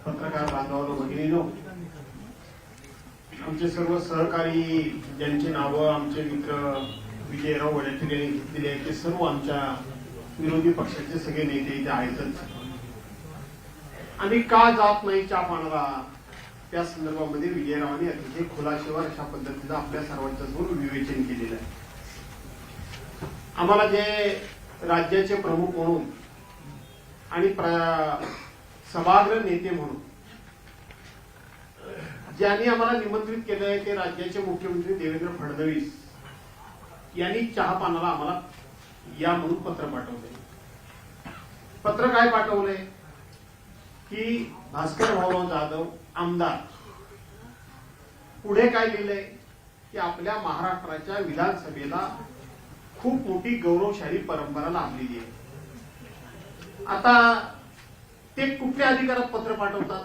पत्रकार बांधवांनो, भगिनीनो, आमचे सर्व सहकारी ज्यांची नावं आमचे मित्र विजयराव वडेट्टीवार यांनी घेतलेली आहेत ते सर्व आमच्या विरोधी पक्षाचे सगळे नेते इथे आहेतच. आम्ही का जात नाही चहा पाण्याला त्या संदर्भामध्ये विजयरावांनी अतिशय खुलाशेवर अशा पद्धतीचं आपल्या सर्वांच्या समोर विवेचन केलेलं आहे. आम्हाला जे राज्याचे प्रमुख म्हणून आणि सभागृह नेते म्हणून ज्यांनी आम्हाला निमंत्रित केलं आहे ते राज्याचे मुख्यमंत्री देवेंद्र फडणवीस यांनी चहा पानाला आम्हाला या म्हणून पत्र पाठवले. पत्र काय पाठवले की भास्कर भाऊराव जाधव आमदार पुढे काय लिहिलंय की आपल्या महाराष्ट्राच्या विधानसभेला खूप मोठी गौरवशाली परंपरा लाभलेली आहे. आता ते कुठल्या अधिकारात पत्र पाठवतात,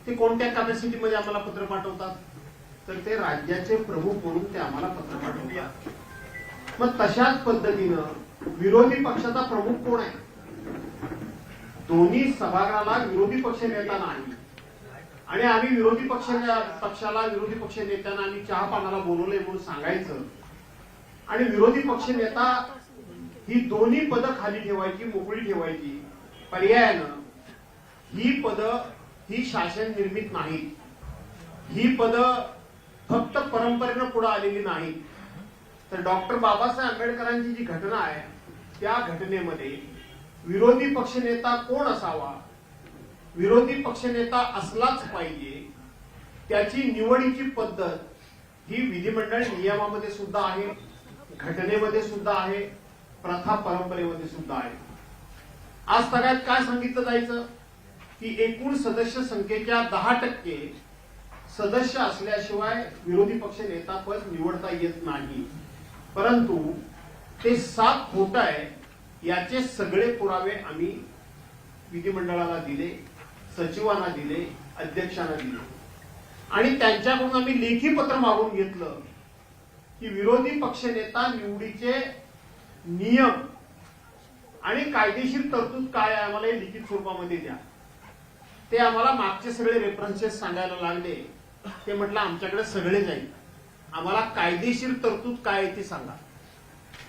ते कोणत्या कॅपॅसिटीमध्ये आम्हाला पत्र पाठवतात, तर ते राज्याचे प्रमुख म्हणून ते आम्हाला पत्र पाठवतात. मग तशाच पद्धतीनं विरोधी पक्षाचा प्रमुख कोण आहे? दोन्ही सभागृहाला विरोधी पक्ष नेता नाही आणि आम्ही विरोधी पक्षाला विरोधी पक्ष नेत्यांना आम्ही चहा पानाला बोलवले म्हणून सांगायचं आणि विरोधी पक्ष नेता ही दोन्ही पदं खाली ठेवायची, मोकळी ठेवायची. पर्यायानं ही पदं ही शासन निर्मित नाहीत, ही पदं फक्त परंपरेनं पुढे आलेली नाहीत. तर डॉक्टर बाबासाहेब आंबेडकरांची जी घटना आहे त्या घटनेमध्ये विरोधी पक्षनेता कोण असावा, विरोधी पक्षनेता असलाच पाहिजे, त्याची निवडीची पद्धत ही विधिमंडळ नियमामध्ये सुद्धा आहे, घटनेमध्ये सुद्धा आहे, प्रथा परंपरेमध्ये सुद्धा आहे. आज सगळ्यात काय सांगितलं जायचं की एकूण सदस्य संख्येच्या 10% सदस्य असल्याशिवाय विरोधी पक्ष नेता पद निवडता येत नाही. परंतु ते 7 खोटं आहे याचे सगळे पुरावे आम्ही विधिमंडळाला दिले, सचिवांना दिले, अध्यक्षांना दिले आणि त्यांच्याकडून आम्ही लेखी पत्र मागून घेतलं की विरोधी पक्षनेता निवडीचे नियम आणि कायदेशीर तरतूद काय आहे आम्हाला लिखित स्वरूपामध्ये द्या. ते आम्हाला मागचे सगळे रेफरन्सेस सांगायला लागले. ते म्हटलं आमच्याकडे सगळे जाईल, आम्हाला कायदेशीर तरतूद काय आहे ती सांगा,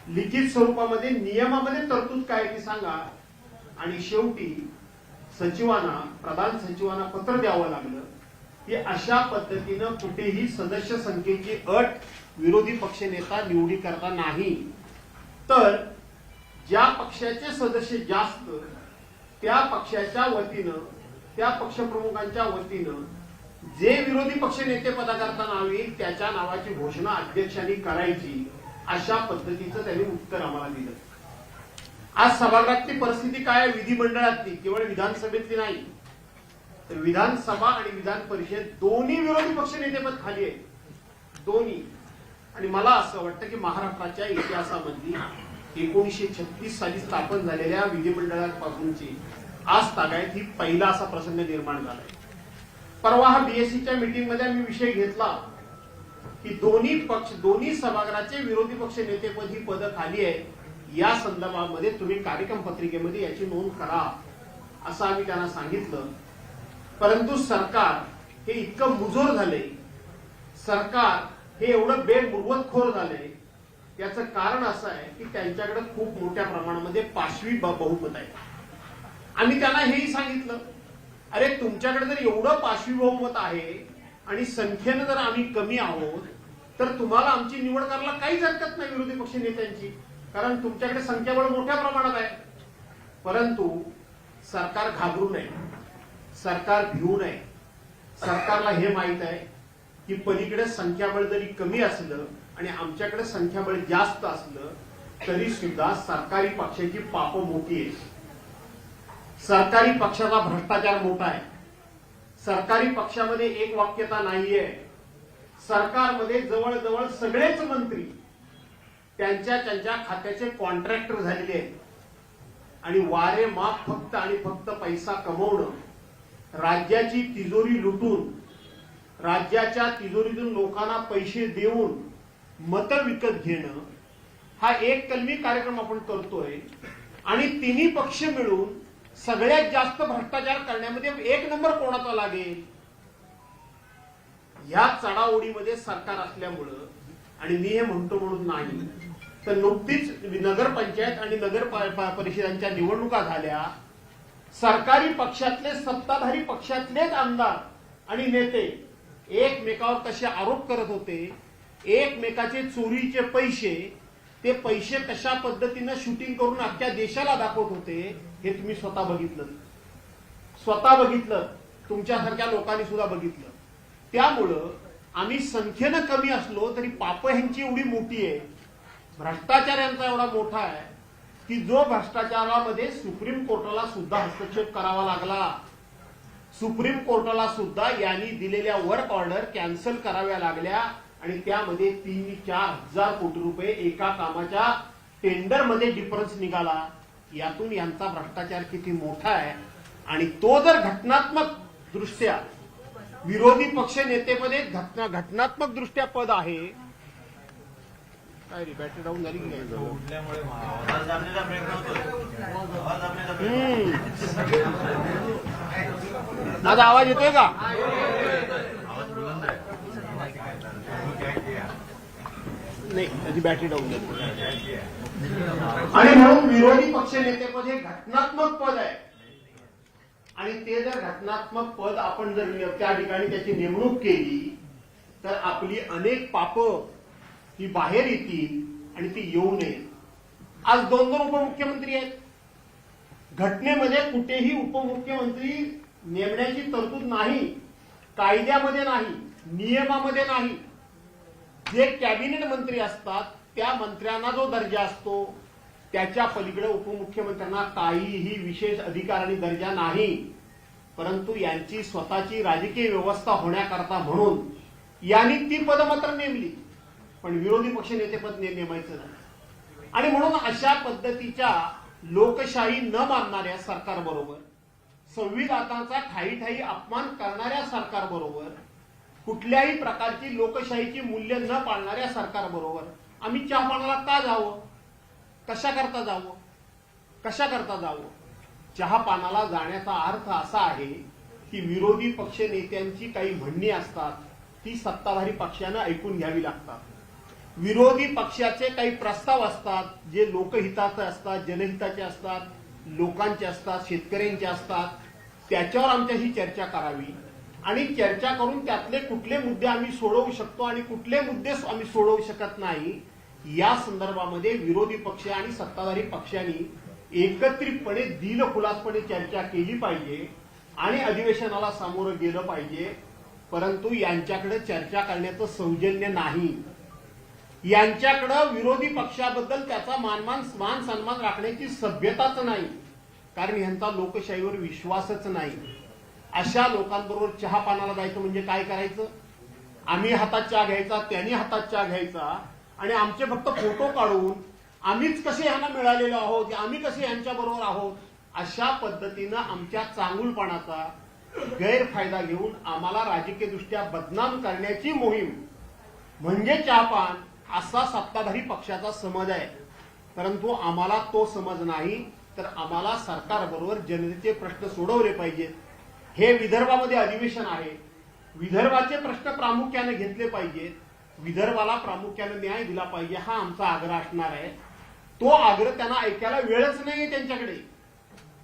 लिखित स्वरूपामध्ये नियमामध्ये तरतूद काय ती सांगा. आणि शेवटी सचिवांना, प्रधान सचिवांना पत्र द्यावं लागलं की अशा पद्धतीनं कुठेही सदस्य संख्येची अट विरोधी पक्षनेता निवडी करता नाही, तर ज्या पक्षाचे सदस्य जास्त त्या पक्षाच्या वतीनं, त्या पक्षप्रमुखांच्या वतीनं जे विरोधी पक्ष नेते पदाकरता नाव येईल त्याच्या नावाची घोषणा अध्यक्षांनी करायची. अशा पद्धतीचं त्यांनी उत्तर आम्हाला दिलं. आज सभागृहातली परिस्थिती काय आहे, विधिमंडळातली, केवळ विधानसभेतली नाही, तर विधानसभा आणि विधान परिषद दोन्ही विरोधी पक्ष नेतेपद खाली आहे, दोन्ही. आणि मला असं वाटतं की महाराष्ट्राच्या इतिहासामधली 1936 साली स्थापन झालेल्या विधिमंडळापासूनची आज तागायत ही पहिला असा प्रसंग निर्माण झालाय. परवा हा बीएससीच्या मीटिंग मध्ये आम्ही विषय घेतला की दोन्ही सभागृहाचे विरोधी पक्ष नेतेपद ही पदं खाली आहेत, या संदर्भामध्ये तुम्ही कार्यक्रम पत्रिकेमध्ये याची नोंद करा असं आम्ही त्यांना सांगितलं. परंतु सरकार हे इतकं मुजोर झाले, सरकार हे एवढं बेमुरवतखोर झाले, याचं कारण असं आहे की त्यांच्याकडे खूप मोठ्या प्रमाणामध्ये पाशवी बहुमत आहे. आम्ही त्यांना हेही सांगितलं, अरे तुमच्याकडे जर एवढं पाशवी बहुमत आहे आणि संख्येनं जर आम्ही कमी आहोत तर तुम्हाला आमची निवड करायला काहीच हरकत नाही विरोधी पक्ष नेत्यांची, कारण तुमच्याकडे संख्याबळ मोठ्या प्रमाणात आहे. परंतु सरकार घाबरू नये, सरकार भिवू नये. सरकारला हे माहित आहे की पलीकडे संख्याबळ जरी कमी असलं आणि आमच्याकडे संख्याबळ जास्त असलं तरी सुद्धा सरकारी पक्षाची पाप मोठी आहे, सरकारी पक्षाचा भ्रष्टाचार मोठा आहे, सरकारी पक्षामध्ये एक वाक्यता नाहीये, सरकारमध्ये जवळजवळ सगळेच मंत्री त्यांच्या खात्याचे कॉन्ट्रॅक्टर झालेले आहेत आणि वारे माप फक्त आणि फक्त पैसा कमवणं, राज्याची तिजोरी लुटून, राज्याच्या तिजोरीतून लोकांना पैसे देऊन मतं विकत घेणं हा एक कलमी कार्यक्रम आपण करतोय आणि तिन्ही पक्ष मिळून सगळ्यात जास्त भ्रष्टाचार करण्यामध्ये एक नंबर कोणाचा लागेल? या चढाओढीमध्ये सरकार असल्यामुळं, आणि मी हे म्हणतो म्हणून नाही, तर नुकतीच नगरपंचायत आणि नगर परिषदांच्या निवडणुका झाल्या. सरकारी पक्षातले, सत्ताधारी पक्षातलेच आमदार आणि नेते एकमेकावर कसे आरोप करत होते, एकमेकाचे चोरीचे पैसे, ते पैसे कशा पद्धतीनं शूटिंग करून अख्ख्या देशाला दाखवत होते, हे तुम्ही स्वतः बघितलं, तुमच्यासारख्या लोकांनी सुद्धा बघितलं. त्यामुळं आम्ही संख्येनं कमी असलो तरी पाप ह्यांची एवढी मोठी आहे, भ्रष्टाचार यांचा एवढा मोठा आहे की जो भ्रष्टाचारामध्ये सुप्रीम कोर्टाला सुद्धा हस्तक्षेप करावा लागला. सुप्रीम कोर्टाला सुद्धा यांनी दिलेल्या वर्क ऑर्डर कॅन्सल कराव्या लागल्या आणि त्यामध्ये 3-4 कोटी रुपये एका कामाच्या टेंडरमध्ये डिफरन्स निघाला. यातून यांचा भ्रष्टाचार किती मोठा आहे. आणि तो जर घटनात्मक दृष्ट्या विरोधी पक्ष नेतेमध्ये घटनात्मक दृष्ट्या पद आहे. काय रे, बॅटरी डाऊन झाली की नाही? माझा आवाज येतोय का? नाही, त्याची बॅटरी डाऊन झाली. आणि म्हणून विरोधी पक्ष नेतेपद हे घटनात्मक पद आहे. आणि ते जर घटनात्मक पद आपण जर त्या ठिकाणी त्याची नेमणूक केली तर आपली अनेक पापं ही बाहेर येतील आणि ती येऊ नये. आज 2 उपमुख्यमंत्री आहेत. घटनेमध्ये कुठेही उपमुख्यमंत्री नेमण्याची तरतूद नाही, कायद्यामध्ये नाही, नियमामध्ये नाही. जे कॅबिनेट मंत्री असतात त्या मंत्र्यांना जो दर्जा असतो त्याच्या पलीकडे उपमुख्यमंत्र्यांना काहीही विशेष अधिकार आणि दर्जा नाही. परंतु यांची स्वतःची राजकीय व्यवस्था होण्याकरता म्हणून यांनी ती पद मात्र नेमली, पण विरोधी पक्ष नेतेपद नेमायचं नाही. आणि म्हणून अशा पद्धतीच्या लोकशाही न मानणाऱ्या सरकारबरोबर, संविधानाचा ठायी अपमान करणाऱ्या सरकारबरोबर, कुठल्याही प्रकारची लोकशाहीची मूल्य न पाळणाऱ्या सरकारबरोबर आम्ही चहापानाला का जावं? कशा करता जावं? चहापानाला जाण्याचा अर्थ असा आहे की विरोधी पक्ष नेत्यांची काही म्हणणी असतात ती सत्ताधारी पक्षानं ऐकून घ्यावी लागतात. विरोधी पक्षाचे काही प्रस्ताव असतात जे लोकहिताचे असतात, जनहिताचे असतात, लोकांचे असतात, शेतकऱ्यांचे असतात. त्याच्यावर आमच्याशी चर्चा करावी आणि चर्चा करून त्यातले कुठले मुद्दे आम्ही सोडवू शकतो आणि कुठले मुद्दे आम्ही सोडवू शकत नाही, या संदर्भामध्ये विरोधी पक्ष आणि सत्ताधारी पक्षांनी एकत्रितपणे दिलखुलासपणे चर्चा केली पाहिजे आणि अधिवेशनाला सामोरं गेलं पाहिजे. परंतु यांच्याकडे चर्चा करण्याचं सौजन्य नाही. यांच्याकडं विरोधी पक्षाबद्दल त्याचा मान सन्मान राखण्याची सभ्यताच नाही, कारण यांचा लोकशाहीवर विश्वासच नाही. अशा लोकांबरोबर चहापानाला जायचं म्हणजे काय करायचं? आम्ही हातात चहा घ्यायचा, त्यांनी हातात चहा घ्यायचा आणि आमचे फक्त फोटो काढून आम्हीच कसे ह्यांना मिळालेलो आहोत, आम्ही कसे यांच्या बरोबर आहोत, अशा पद्धतीनं आमच्या चांगुलपणाचा गैरफायदा घेऊन आम्हाला राजकीय दृष्ट्या बदनाम करण्याची मोहीम म्हणजे चहापान, असा सत्ताधारी पक्षाचा समज आहे. परंतु आम्हाला तो समज नाही, तर आम्हाला सरकारबरोबर जनतेचे प्रश्न सोडवले पाहिजेत. हे विदर्भामध्ये अधिवेशन आहे, विदर्भाचे प्रश्न प्रामुख्याने घेतले पाहिजेत, विदर्भाला प्रामुख्याने न्याय दिला पाहिजे, हा आमचा आग्रह असणार आहे. तो आग्रह त्यांना ऐकायला वेळच नाहीये, त्यांच्याकडे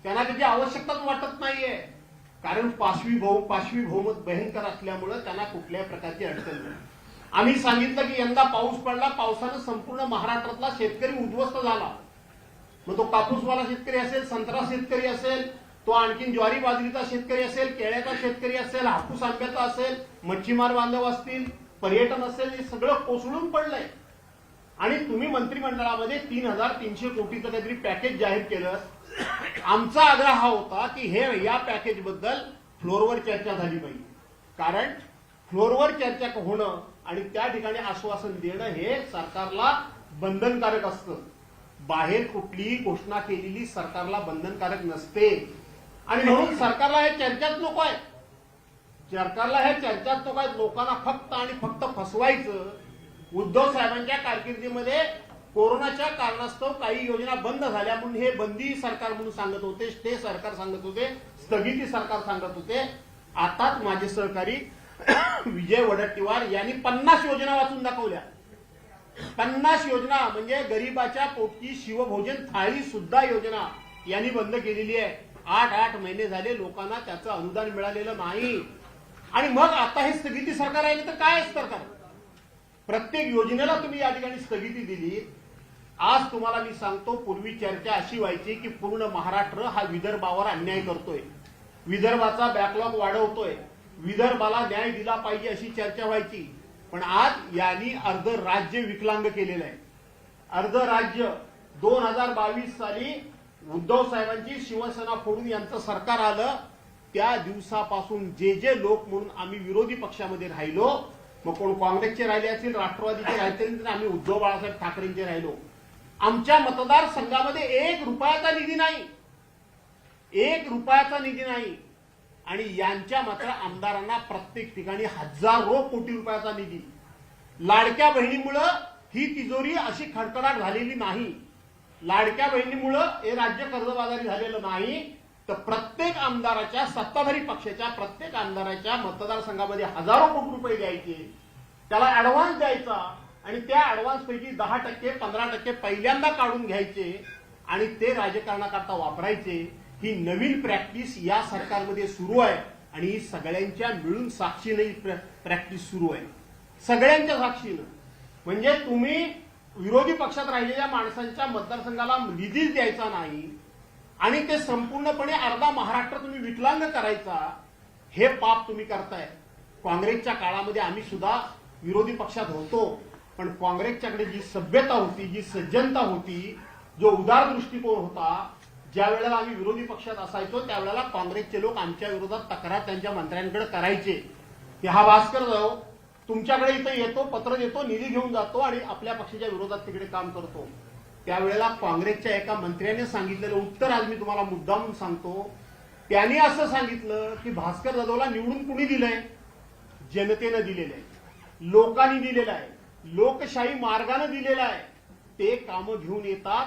त्यांना त्याची आवश्यकताच वाटत नाहीये, कारण पाशवी बहुमत भयंकर असल्यामुळे त्यांना कुठल्याही प्रकारची अडचण नाही. आम्ही सांगितलं की यंदा पाऊस पडला, पावसानं संपूर्ण महाराष्ट्रातला शेतकरी उद्ध्वस्त झाला. मग तो कापूसवाला शेतकरी असेल, संत्रा शेतकरी असेल, तो आणखीन ज्वारी बाजरीचा शेतकरी असेल, केळ्याचा शेतकरी असेल, हापूस आंब्याचा असेल, मच्छीमार बांधव असतील, पर्यटन असेल, हे सगळं कोसळून पडलंय. आणि तुम्ही मंत्रिमंडळामध्ये 3,300 कोटीचं काहीतरी पॅकेज जाहीर केलं. आमचा आग्रह हा होता की या पॅकेज बद्दल फ्लोअरवर चर्चा झाली पाहिजे, कारण फ्लोअरवर चर्चा होणं आणि त्या ठिकाणी आश्वासन देणं हे सरकारला बंधनकारक असतं. बाहेर कुठलीही घोषणा केलेली सरकारला बंधनकारक नसते. आणि म्हणून सरकारला हे चर्चाच नको आहे. सरकारला हे चर्चाच नको आहे. लोकांना फक्त आणि फक्त फसवायचं. उद्धव साहेबांच्या कारकिर्दीमध्ये कोरोनाच्या कारणास्तव काही योजना बंद झाल्या म्हणून हे बंदी सरकार म्हणून सांगत होते, स्टे सरकार सांगत होते, स्थगिती सरकार सांगत होते. आताच माझे सहकारी विजय वडेट्टीवार यांनी 50 योजना वाचून दाखवल्या. 50 योजना म्हणजे गरीबाच्या पोटची शिवभोजन थाळी सुद्धा योजना यांनी बंद केलेली आहे. 8 महिने झाले लोकांना त्याचं अनुदान मिळालेलं नाही. आणि मग आता हे स्थगिती सरकार आहे तर काय सरकार? प्रत्येक योजनेला तुम्ही या ठिकाणी स्थगिती दिली. आज तुम्हाला मी सांगतो, पूर्वी चर्चा अशी व्हायची की पूर्ण महाराष्ट्र हा विदर्भावर अन्याय करतोय, विदर्भाचा बॅकलॉग वाढवतोय, विदर्भाला न्याय दिला पाहिजे अशी चर्चा व्हायची. पण आज यांनी अर्ध राज्य विकलांग केलेलं आहे. अर्ध राज्य 2022 साली उद्धव साहेबांची शिवसेना फोडून यांचं सरकार आलं. त्या दिवसापासून जे लोक म्हणून आम्ही विरोधी पक्षामध्ये राहिलो, मग कोण काँग्रेसचे राहिले असतील, राष्ट्रवादीचे राहिले, आम्ही उद्धव बाळासाहेब ठाकरेंचे राहिलो. आमच्या मतदारसंघामध्ये 1 रुपयाचा निधी नाही, 1 रुपयाचा निधी नाही. आणि यांच्या मात्र आमदारांना प्रत्येक ठिकाणी हजारो कोटी रुपयाचा निधी. लाडक्या बहिणीमुळे ही तिजोरी अशी खडखडाट झालेली नाही. लाडक्या बहिणीमुळे हे राज्य कर्जबाजारी झालेलं नाही. तर प्रत्येक आमदाराच्या, सत्ताधारी पक्षाच्या प्रत्येक आमदाराच्या मतदारसंघामध्ये हजारो कोटी रुपये द्यायचे, त्याला ऍडव्हान्स द्यायचा आणि त्या ऍडव्हान्स पैकी 10%, 15% पहिल्यांदा काढून घ्यायचे आणि ते राजकारणाकरता वापरायचे. ही नवीन प्रॅक्टिस या सरकारमध्ये सुरू आहे आणि ही सगळ्यांच्या मिळून साक्षीने प्रॅक्टिस सुरू आहे, सगळ्यांच्या साक्षीनं. म्हणजे तुम्ही विरोधी पक्षात राहिलेल्या माणसांच्या मतदारसंघाला निधीच द्यायचा नाही आणि ते संपूर्णपणे अर्धा महाराष्ट्र तुम्ही विकलांग करायचा, हे पाप तुम्ही करताय. काँग्रेसच्या काळामध्ये आम्ही सुद्धा विरोधी पक्षात होतो, पण काँग्रेसच्याकडे जी सभ्यता होती, जी सज्जनता होती, जो उदार दृष्टिकोन होता, ज्या वेळेला आम्ही विरोधी पक्षात असायचो त्यावेळेला काँग्रेसचे लोक आमच्या विरोधात तक्रार त्यांच्या मंत्र्यांकडे करायचे की हा भास्कर जाऊ तुमच्याकडे इथं येतो, पत्र देतो, निधी घेऊन जातो आणि आपल्या पक्षाच्या विरोधात तिकडे काम करतो. त्यावेळेला काँग्रेसच्या एका मंत्र्याने सांगितलेलं उत्तर आज मी तुम्हाला मुद्दामून सांगतो. त्यांनी असं सांगितलं की भास्कर जाधवला निवडून कुणी दिलंय? जनतेनं दिलेलं आहे, लोकांनी दिलेलं आहे, लोकशाही मार्गाने दिलेलं आहे. ते कामं घेऊन येतात,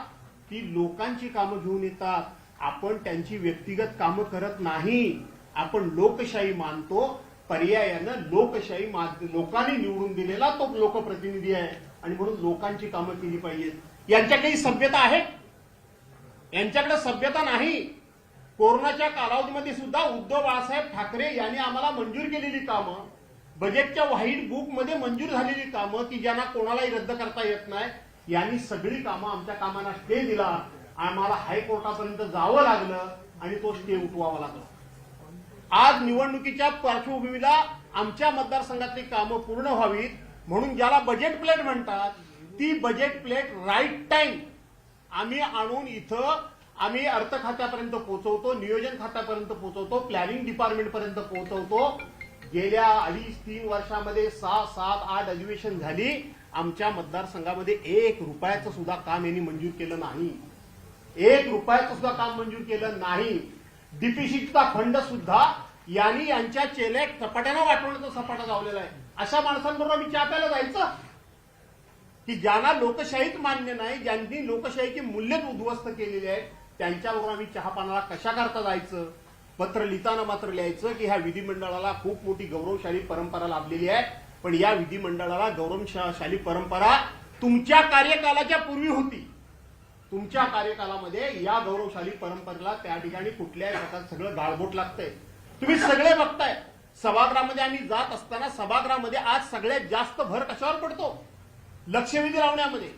ती लोकांची कामं घेऊन येतात. आपण त्यांची व्यक्तिगत कामं करत नाही, आपण लोकशाही मानतो. पर्यायानं लोकशाही लोकांनी निवडून दिलेला तो लोकप्रतिनिधी आहे आणि म्हणून लोकांची कामं केली पाहिजेत. यांच्याकडे सभ्यता आहे? यांच्याकडे सभ्यता नाही. कोरोनाच्या कालावधीमध्ये सुद्धा उद्धव बाळासाहेब ठाकरे यांनी आम्हाला मंजूर केलेली कामं, बजेटच्या व्हाईट बुकमध्ये मंजूर झालेली कामं की ज्यांना कोणालाही रद्द करता येत नाही, यांनी सगळी कामं आमच्या कामांना स्टे दिला. आम्हाला हायकोर्टापर्यंत जावं लागलं आणि तो स्टे उठवावा लागला. आज निवडणुकीच्या पार्श्वभूमीला आमच्या मतदारसंघातली कामं पूर्ण व्हावीत म्हणून ज्याला बजेट प्लेट म्हणतात, ती बजेट प्लेट राईट टाइम आम्ही आणून इथं आम्ही अर्थ खात्यापर्यंत पोहोचवतो, नियोजन खात्यापर्यंत पोहोचवतो, प्लॅनिंग डिपार्टमेंटपर्यंत पोहोचवतो. गेल्या 2.5-3 वर्षामध्ये 6, 7, 8 अधिवेशन झाली. आमच्या मतदारसंघामध्ये 1 रुपयाचं सुद्धा काम यांनी मंजूर केलं नाही, 1 रुपयाचं सुद्धा काम मंजूर केलं नाही. डीपीसीचा फंड सुद्धा यांनी यांच्या चेल्यात सपाट्यानं वाटवण्याचा सपाटा लावलेला आहे. अशा माणसांबरोबर आम्ही चहा प्यायला जायचं की ज्यांना लोकशाहीच मान्य नाही, ज्यांनी लोकशाहीची मूल्यच उद्ध्वस्त केलेली आहेत, त्यांच्याबरोबर आम्ही चहा पाण्याला कशा करता जायचं? पत्र लिहिताना मात्र लिहायचं की ह्या विधिमंडळाला खूप मोठी गौरवशाली परंपरा लाभलेली आहे, पण या विधिमंडळाला गौरवशाली परंपरा तुमच्या कार्यकालाच्या पूर्वी होती. तुमच्या कार्यकालामध्ये या गौरवशाली परंपरेला त्या ठिकाणी कुठल्याही प्रकारचं सगळं गाळबोट लागतंय. तुम्ही सगळे बघताय. सभागृहामध्ये आम्ही जात असताना सभागृहामध्ये आज सगळ्यात जास्त भर कशावर पडतो? लक्षवेधी लावण्यामध्ये.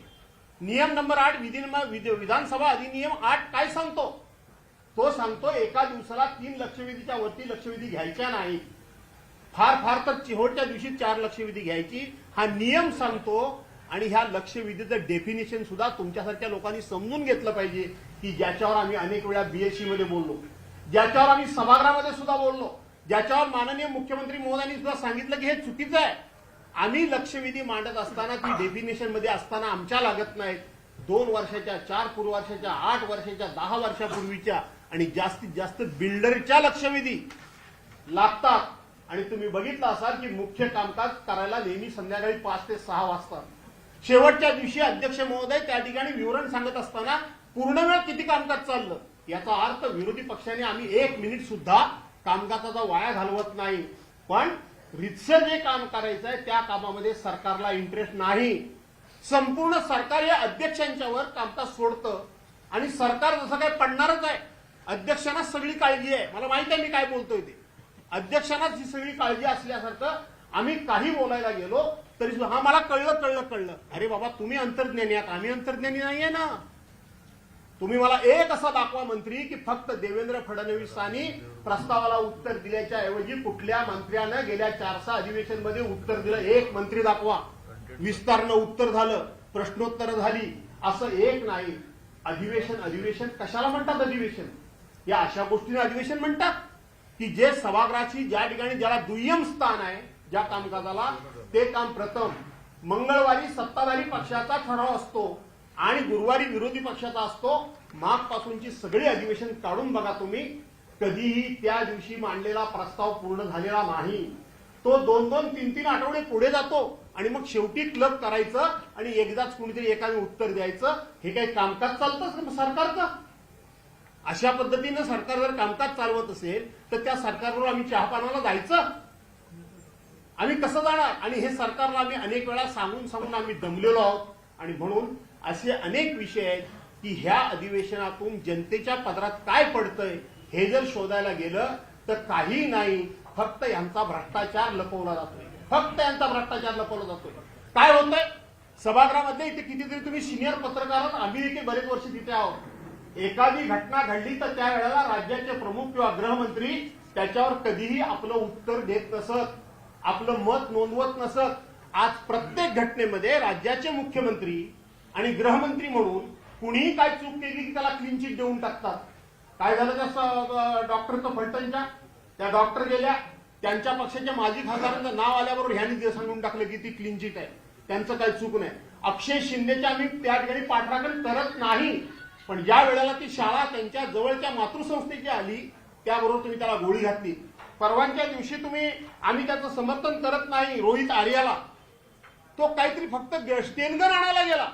नियम नंबर 8 विधानसभा अधिनियम 8 काय सांगतो? तो सांगतो एका दिवसाला 3 लक्षवेधीच्या वरती लक्षवेधी घ्यायच्या नाही. फार तर चिहोटच्या दिवशी 4 लक्षवेधी घ्यायची हा नियम सांगतो. आणि ह्या लक्षवेधीचं डेफिनेशन सुद्धा तुमच्यासारख्या लोकांनी समजून घेतलं पाहिजे की ज्याच्यावर आम्ही अनेक वेळा बीएससी मध्ये बोललो, ज्याच्यावर आम्ही सभागृहामध्ये सुद्धा बोललो, ज्याच्यावर माननीय मुख्यमंत्री महोदयांनी सुद्धा सांगितलं की हे चुकीचं आहे. आम्ही लक्षवेधी मांडत असताना ती डेफिनेशन मध्ये असताना आमच्या लागत नाहीत. 2 वर्षाच्या, 4 वर्षाच्या, 8 वर्षाच्या, 10 वर्षापूर्वीच्या आणि जास्तीत जास्त बिल्डरच्या लक्षवेधी लागतात. आणि तुम्ही बघितलं असाल की मुख्य कामकाज करायला नेहमी संध्याकाळी 5 ते 6 वाजता. शेवटच्या दिवशी अध्यक्ष महोदय त्या ठिकाणी विवरण सांगत असताना पूर्ण वेळ किती कामकाज चाललं, याचा अर्थ विरोधी पक्षाने आम्ही 1 मिनिट सुद्धा कामकाजाचा वाया घालवत नाही. पण रितसर जे काम करायचं आहे त्या कामामध्ये सरकारला इंटरेस्ट नाही. संपूर्ण सरकार या अध्यक्षांच्यावर कामकाज सोडतं आणि सरकार जसं काय पडणारच आहे. अध्यक्षांना सगळी काळजी आहे. मला माहिती आहे मी काय बोलतोय ते. अध्यक्षांनाच ही सगळी काळजी असल्यासारखं आम्ही काही बोलायला गेलो तरी हा मला कळलं. अरे बाबा, तुम्ही अंतर्ज्ञानी आहात, आम्ही अंतर्ज्ञानी नाहीये ना. तुम्ही मला एक असा दाखवा मंत्री की फक्त देवेंद्र फडणवीसांनी प्रस्तावाला उत्तर दिल्याच्या ऐवजी कुठल्या मंत्र्यानं गेल्या 400 अधिवेशनमध्ये उत्तर दिलं. एक मंत्री दाखवा. विस्तारनं उत्तर झालं, प्रश्नोत्तर झाली, असं एक नाही. अधिवेशन कशाला म्हणतात? अधिवेशन या अशा गोष्टींना अधिवेशन म्हणतात की जे सभागृहाची ज्या ठिकाणी ज्याला दुय्यम स्थान आहे ज्या कामकाजाला, ते काम प्रथम. मंगळवारी सत्ताधारी पक्षाचा ठराव असतो आणि गुरुवारी विरोधी पक्षाचा असतो. मागपासूनची सगळी अधिवेशन काढून बघा तुम्ही, कधीही त्या दिवशी मांडलेला प्रस्ताव पूर्ण झालेला नाही. तो 2-2, 3-3 आठवडे पुढे जातो आणि मग शेवटी क्लब करायचं आणि एकदाच कुणीतरी एकाने उत्तर द्यायचं. हे काही कामकाज चालतं सरकारचं? अशा पद्धतीनं सरकार जर कामकाज चालवत असेल तर त्या सरकारवर आम्ही चहापानाला जायचं? आम्ही कसं जाणार? आणि हे सरकारला आम्ही अनेक वेळा सांगून आम्ही दमलेलो आहोत. आणि म्हणून असे अनेक विषय आहेत की ह्या अधिवेशनातून जनतेच्या पदरात काय पडतंय हे जर शोधायला गेलं तर काही नाही. फक्त यांचा भ्रष्टाचार लपवला जातोय. काय होतंय सभागृहामध्ये? इथे कितीतरी तुम्ही सिनियर पत्रकार, आम्ही बरेच वर्ष तिथे आहोत. एखादी घटना घडली तर त्यावेळेला राज्याचे प्रमुख किंवा गृहमंत्री त्याच्यावर कधीही आपलं उत्तर देत नसत, आपलं मत नोंदवत नसत. आज प्रत्येक घटनेमध्ये राज्याचे मुख्यमंत्री आणि गृहमंत्री म्हणून कुणीही काय चूक केली की त्याला क्लीन चिट देऊन टाकतात. काय झालं त्या डॉक्टरचं फलटणच्या? त्या डॉक्टर गेल्या, त्यांच्या पक्षाच्या माजी खासदारांचं नाव आल्याबरोबर ह्यांनी सांगून टाकलं की ती क्लीन चिट आहे, त्यांचं काही चूक नाही. अक्षय शिंदेच्या आम्ही त्या ठिकाणी पाठराखण करत नाही, पण ज्या वेळेला ती शाळा त्यांच्या जवळच्या मातृसंस्थेची आली त्याबरोबर तुम्ही त्याला गोळी घातली. परवानच्या दिवशी आम्ही त्याचं समर्थन करत नाही रोहित आर्याला. तो काहीतरी फक्त स्टेनगन आणायला गेला,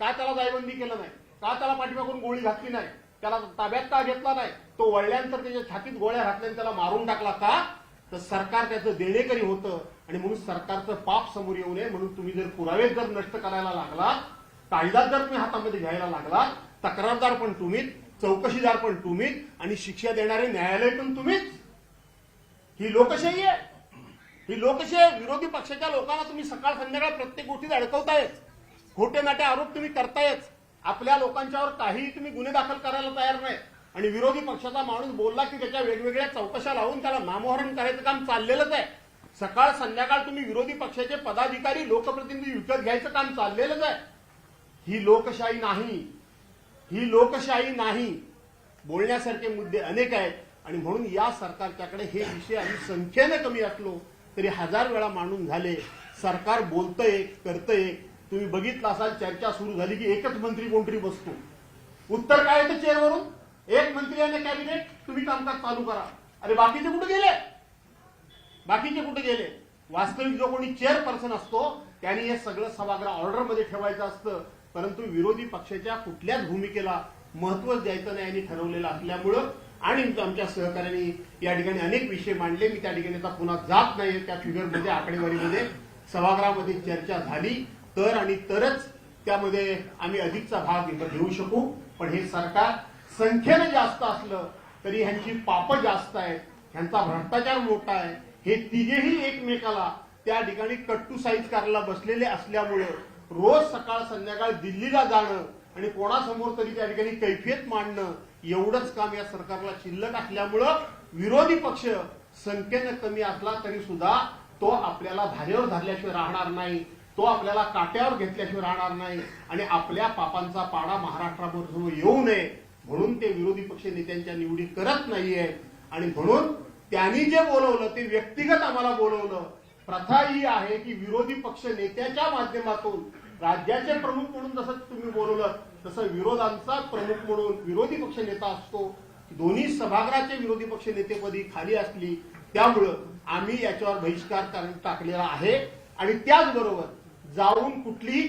का त्याला जायबंदी केलं नाही? का त्याला पाठीमागून गोळी घातली नाही? त्याला ताब्यात का घेतला नाही? तो वळल्यानंतर त्याच्या छातीत गोळ्या घातल्या त्याला मारून टाकला. का? तर सरकार त्याचं देणेकरी होतं आणि म्हणून सरकारचं पाप समोर येऊ नये म्हणून तुम्ही जर पुरावे जर नष्ट करायला लागला, कायदा जर तुम्ही हातामध्ये घ्यायला लागला, तक्रारदार पण तुम्हीच, चौकशीदार पण तुम्हीच आणि शिक्षा देणारे न्यायालय पण तुम्हीच. ही लोकशाही आहे. विरोधी पक्षाच्या लोकांना तुम्ही सकाळ संध्याकाळ प्रत्येक गोष्टीत अडकवतायच. खोटे नाटे आरोप तुम्ही करतायच. आपल्या लोकांच्यावर काहीही तुम्ही गुन्हे दाखल करायला तयार नाही. आणि विरोधी पक्षाचा माणूस बोलला की त्याच्या वेगवेगळ्या चौकशा लावून त्याला नामोहरण करायचं काम चाललेलंच आहे. सकाळ संध्याकाळ तुम्ही विरोधी पक्षाचे पदाधिकारी, लोकप्रतिनिधी विकत घ्यायचं काम चाललेलंच आहे. ही लोकशाही नाही. बोलण्यासारखे मुद्दे अनेक आहेत आणि म्हणून या सरकारच्याकडे हे विषय आम्ही संख्येने कमी असलो तरी 1000 वेळा मांडून झाले. सरकार बोलतंय, करतंय. तुम्ही बघितलं असाल, चर्चा सुरू झाली की एकच मंत्री कोणतरी बसतो. उत्तर काय येतं चेअरवरून? एक मंत्री आणि कॅबिनेट, तुम्ही कामकाज चालू करा. अरे बाकीचे कुठे गेले? वास्तविक जो कोणी चेअरपर्सन असतो त्यांनी हे सगळं सभागृह ऑर्डरमध्ये ठेवायचं असतं, परंतु विरोधी पक्षाच्या कुठल्याच भूमिकेला महत्वच द्यायचं नाही यांनी ठरवलेलं असल्यामुळं आणि आमच्या सहकार्याने या ठिकाणी अनेक विषय मांडले. मी त्या ठिकाणी आता पुन्हा जात नाही. त्या फिगरमध्ये, आकडेवारीमध्ये सभागृहामध्ये चर्चा झाली तर आणि तरच त्यामध्ये आम्ही अधिकचा भाग घेऊ शकू. पण हे सरकार संख्येने जास्त असलं तरी ह्यांची पापं जास्त आहेत, ह्यांचा भ्रष्टाचार मोठा आहे. हे तिघेही एकमेकाला त्या ठिकाणी कट्टू साईज करायला बसलेले असल्यामुळे रोज सकाळ संध्याकाळ दिल्लीला जाणं आणि कोणासमोर तरी त्या ठिकाणी कैफियत मांडणं एवढंच काम या सरकारला शिल्लक असल्यामुळं विरोधी पक्ष संख्येनं कमी असला तरी सुद्धा तो आपल्याला धारेवर धरल्याशिवाय राहणार नाही, तो आपल्याला काट्यावर घेतल्याशिवाय राहणार नाही आणि आपल्या पापांचा पाडा महाराष्ट्रावर येऊ नये म्हणून ते विरोधी पक्ष नेत्यांच्या निवडी करत नाहीये. आणि म्हणून त्यांनी जे बोलवलं ते व्यक्तिगत आम्हाला बोलवलं. प्रथा ही आहे की विरोधी पक्ष नेत्याच्या माध्यमातून राज्याचे प्रमुख म्हणून जसं तुम्ही बोलवलं तसं विरोधांचा प्रमुख म्हणून विरोधी पक्ष नेता असतो. दोन्ही सभागृहाचे विरोधी पक्ष नेतेपदी खाली असली त्यामुळं आम्ही याच्यावर बहिष्कार टाकलेला आहे. आणि त्याचबरोबर जाऊन कुठलीही